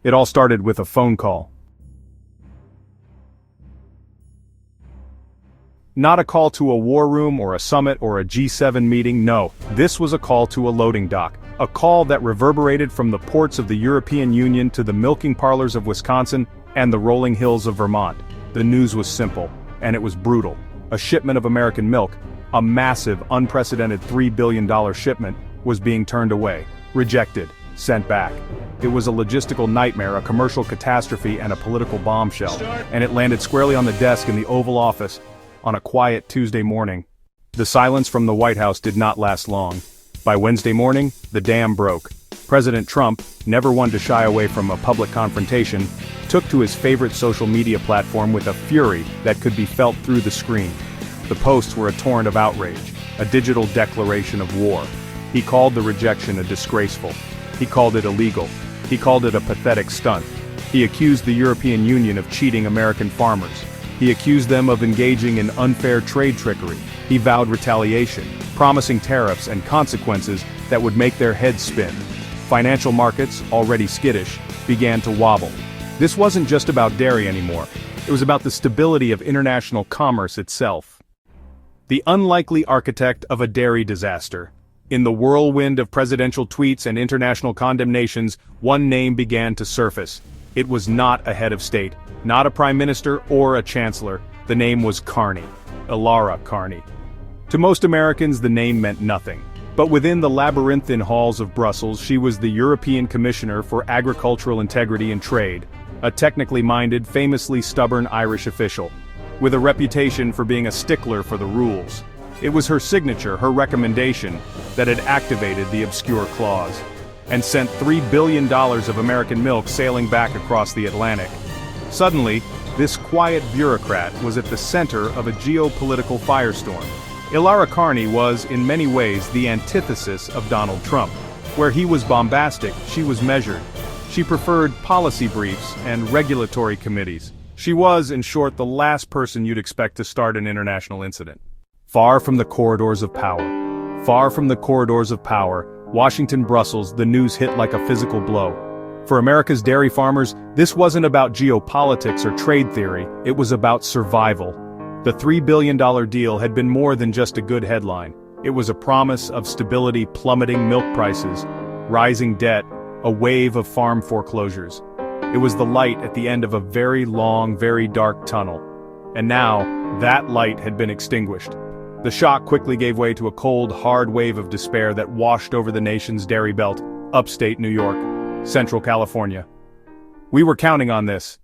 It all started with a phone call. Not a call to a war room or a summit or a G7 meeting, no. This was a call to a loading dock. A call that reverberated from the ports of the European Union to the milking parlors of Wisconsin and the rolling hills of Vermont. The news was simple, and it was brutal. A shipment of American milk, a massive, unprecedented $3 billion shipment, was being turned away, rejected, sent back. It was a logistical nightmare, a commercial catastrophe, and a political bombshell. And it landed squarely on the desk in the Oval Office on a quiet Tuesday morning. The silence from the White House did not last long. By Wednesday morning, the dam broke. President Trump, never one to shy away from a public confrontation, took to his favorite social media platform with a fury that could be felt through the screen. The posts were a torrent of outrage, a digital declaration of war. He called the rejection a disgraceful. He called it illegal. He called it a pathetic stunt. He accused the European Union of cheating American farmers. He accused them of engaging in unfair trade trickery. He vowed retaliation, promising tariffs and consequences that would make their heads spin. Financial markets, already skittish, began to wobble. This wasn't just about dairy anymore. It was about the stability of international commerce itself. The unlikely architect of a dairy disaster. In the whirlwind of presidential tweets and international condemnations, one name began to surface. It was not a head of state, not a prime minister or a chancellor. The name was Carney. Ilara Carney. To most Americans, the name meant nothing. But within the labyrinthine halls of Brussels, she was the European Commissioner for Agricultural Integrity and Trade, a technically minded, famously stubborn Irish official, with a reputation for being a stickler for the rules. It was her signature, her recommendation, that had activated the obscure clause, and sent $3 billion of American milk sailing back across the Atlantic. Suddenly, this quiet bureaucrat was at the center of a geopolitical firestorm. Ilara Carney was, in many ways, the antithesis of Donald Trump. Where he was bombastic, she was measured. She preferred policy briefs and regulatory committees. She was, in short, the last person you'd expect to start an international incident. Far from the corridors of power. Far from the corridors of power, Washington, Brussels, the news hit like a physical blow. For America's dairy farmers, this wasn't about geopolitics or trade theory, it was about survival. The $3 billion deal had been more than just a good headline. It was a promise of stability, plummeting milk prices, rising debt, a wave of farm foreclosures. It was the light at the end of a very long, very dark tunnel. And now, that light had been extinguished. The shock quickly gave way to a cold, hard wave of despair that washed over the nation's dairy belt, upstate New York, Central California. We were counting on this.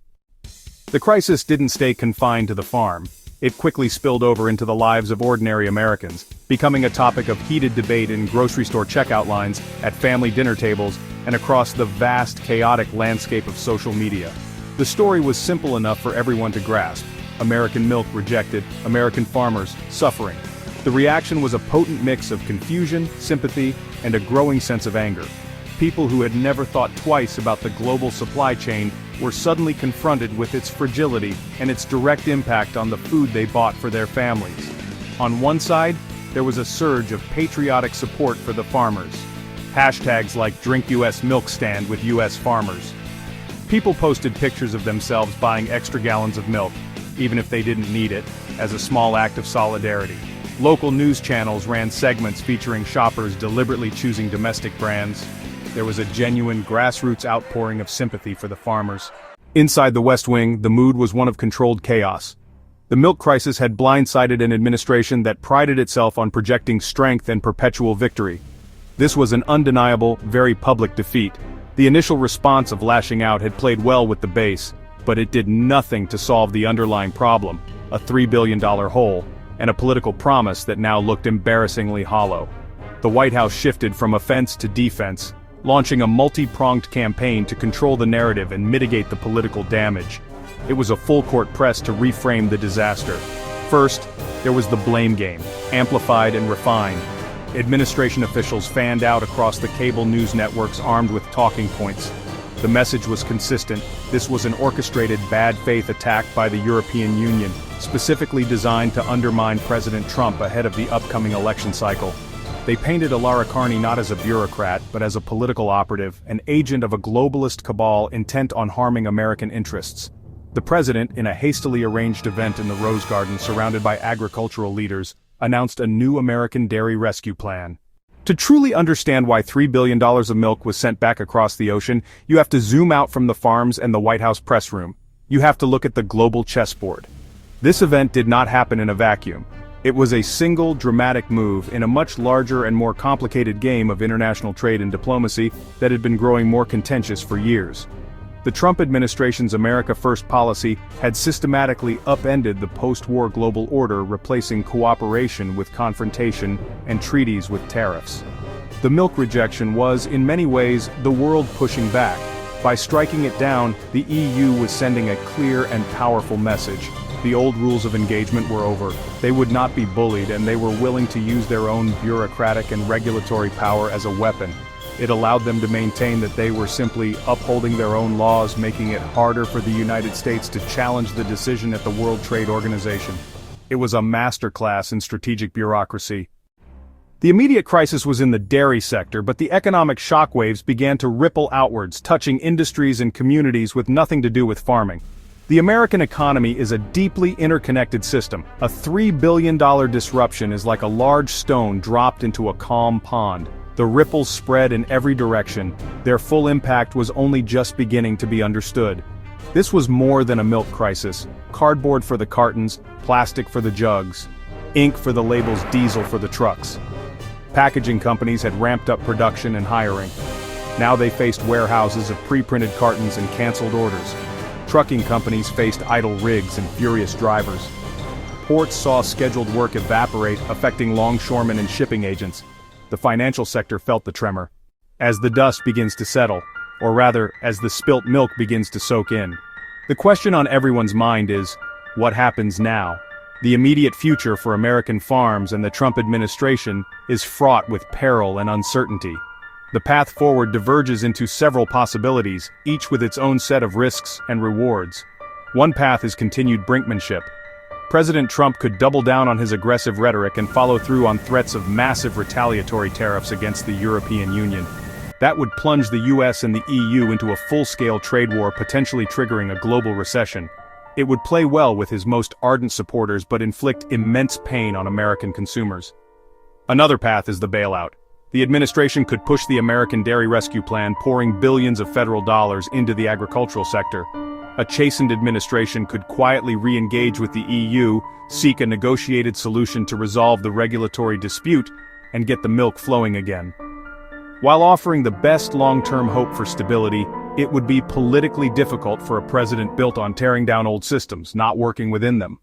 The crisis didn't stay confined to the farm. It quickly spilled over into the lives of ordinary Americans, becoming a topic of heated debate in grocery store checkout lines, at family dinner tables, and across the vast, chaotic landscape of social media. The story was simple enough for everyone to grasp. American milk rejected, American farmers suffering. The reaction was a potent mix of confusion, sympathy, and a growing sense of anger. People who had never thought twice about the global supply chain were suddenly confronted with its fragility and its direct impact on the food they bought for their families. On one side, there was a surge of patriotic support for the farmers. Hashtags like #DrinkUSMilkStand with US farmers. People posted pictures of themselves buying extra gallons of milk, even if they didn't need it, as a small act of solidarity. Local news channels ran segments featuring shoppers deliberately choosing domestic brands. There was a genuine grassroots outpouring of sympathy for the farmers. Inside the West Wing, the mood was one of controlled chaos. The milk crisis had blindsided an administration that prided itself on projecting strength and perpetual victory. This was an undeniable, very public defeat. The initial response of lashing out had played well with the base, but it did nothing to solve the underlying problem, a $3 billion hole, and a political promise that now looked embarrassingly hollow. The White House shifted from offense to defense, launching a multi-pronged campaign to control the narrative and mitigate the political damage. It was a full-court press to reframe the disaster. First, there was the blame game, amplified and refined. Administration officials fanned out across the cable news networks armed with talking points. The message was consistent. This was an orchestrated bad faith attack by the European Union, specifically designed to undermine President Trump ahead of the upcoming election cycle. They painted Carney not as a bureaucrat, but as a political operative, an agent of a globalist cabal intent on harming American interests. The president, in a hastily arranged event in the Rose Garden surrounded by agricultural leaders, announced a new American dairy rescue plan. To truly understand why $3 billion of milk was sent back across the ocean, you have to zoom out from the farms and the White House press room. You have to look at the global chessboard. This event did not happen in a vacuum. It was a single, dramatic move in a much larger and more complicated game of international trade and diplomacy that had been growing more contentious for years. The Trump administration's America First policy had systematically upended the post-war global order, replacing cooperation with confrontation and treaties with tariffs. The milk rejection was, in many ways, the world pushing back. By striking it down, the EU was sending a clear and powerful message. The old rules of engagement were over. They would not be bullied, and they were willing to use their own bureaucratic and regulatory power as a weapon. It allowed them to maintain that they were simply upholding their own laws, making it harder for the United States to challenge the decision at the World Trade Organization. It was a masterclass in strategic bureaucracy. The immediate crisis was in the dairy sector, but the economic shockwaves began to ripple outwards, touching industries and communities with nothing to do with farming. The American economy is a deeply interconnected system. A $3 billion disruption is like a large stone dropped into a calm pond. The ripples spread in every direction. Their full impact was only just beginning to be understood. This was more than a milk crisis. Cardboard for the cartons, plastic for the jugs, ink for the labels, diesel for the trucks. Packaging companies had ramped up production and hiring. Now they faced warehouses of pre-printed cartons and canceled orders. Trucking companies faced idle rigs and furious drivers. Ports saw scheduled work evaporate, affecting longshoremen and shipping agents. The financial sector felt the tremor. As the dust begins to settle, or rather, as the spilt milk begins to soak in, the question on everyone's mind is, what happens now? The immediate future for American farms and the Trump administration is fraught with peril and uncertainty. The path forward diverges into several possibilities, each with its own set of risks and rewards. One path is continued brinkmanship. President Trump could double down on his aggressive rhetoric and follow through on threats of massive retaliatory tariffs against the European Union. That would plunge the US and the EU into a full-scale trade war, potentially triggering a global recession. It would play well with his most ardent supporters but inflict immense pain on American consumers. Another path is the bailout. The administration could push the American dairy rescue plan, pouring billions of federal dollars into the agricultural sector. A chastened administration could quietly re-engage with the EU, seek a negotiated solution to resolve the regulatory dispute, and get the milk flowing again. While offering the best long-term hope for stability, it would be politically difficult for a president built on tearing down old systems, not working within them.